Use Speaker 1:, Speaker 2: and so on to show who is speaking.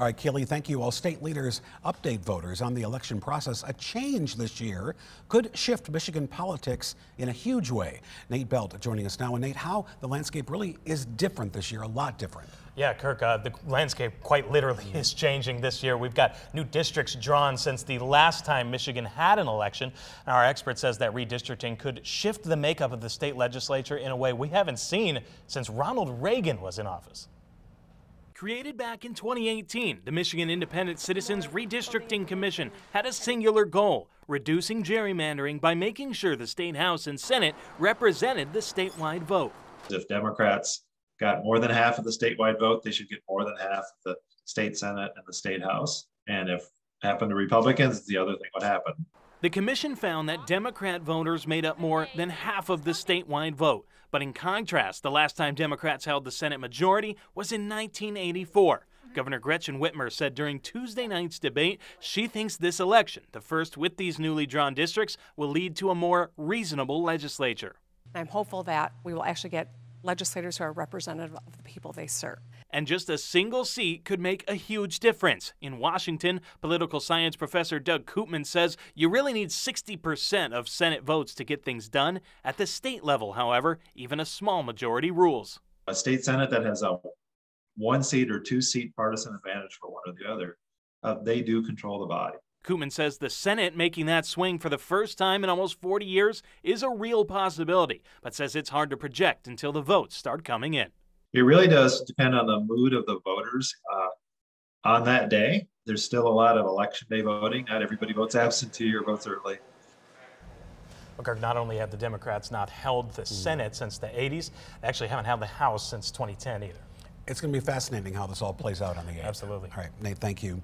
Speaker 1: All right, Keely, thank you. All state leaders update voters on the election process. A change this year could shift Michigan politics in a huge way. Nate Belt joining us now. And Nate, how the landscape really is different this year, a lot different.
Speaker 2: Yeah, Kirk, the landscape quite literally is changing this year. We've got new districts drawn since the last time Michigan had an election. Our expert says that redistricting could shift the makeup of the state legislature in a way we haven't seen since Ronald Reagan was in office. Created back in 2018, the Michigan Independent Citizens Redistricting Commission had a singular goal: reducing gerrymandering by making sure the state House and Senate represented the statewide vote.
Speaker 3: If Democrats got more than half of the statewide vote, they should get more than half of the state Senate and the state House. And if it happened to Republicans, the other thing would happen.
Speaker 2: The commission found that Democrat voters made up more than half of the statewide vote. But in contrast, the last time Democrats held the Senate majority was in 1984. Governor Gretchen Whitmer said during Tuesday night's debate she thinks this election, the first with these newly drawn districts, will lead to a more reasonable legislature.
Speaker 4: I'm hopeful that we will actually get legislators who are representative of the people they serve.
Speaker 2: And just a single seat could make a huge difference. In Washington, political science professor Doug Koopman says you really need 60% of Senate votes to get things done. At the state level, however, even a small majority rules.
Speaker 3: A state Senate that has a 1-seat or 2-seat partisan advantage for one or the other, they do control the body.
Speaker 2: Koopman says the Senate making that swing for the first time in almost 40 years is a real possibility, but says it's hard to project until the votes start coming in.
Speaker 3: It really does depend on the mood of the voters on that day. There's still a lot of election day voting. Not everybody votes absentee or votes early.
Speaker 2: Well, not only have the Democrats not held the Senate since the 80s, they actually haven't held the House since 2010 either.
Speaker 1: It's going to be fascinating how this all plays out on the 8th.
Speaker 2: Absolutely.
Speaker 1: All right, Nate, thank you.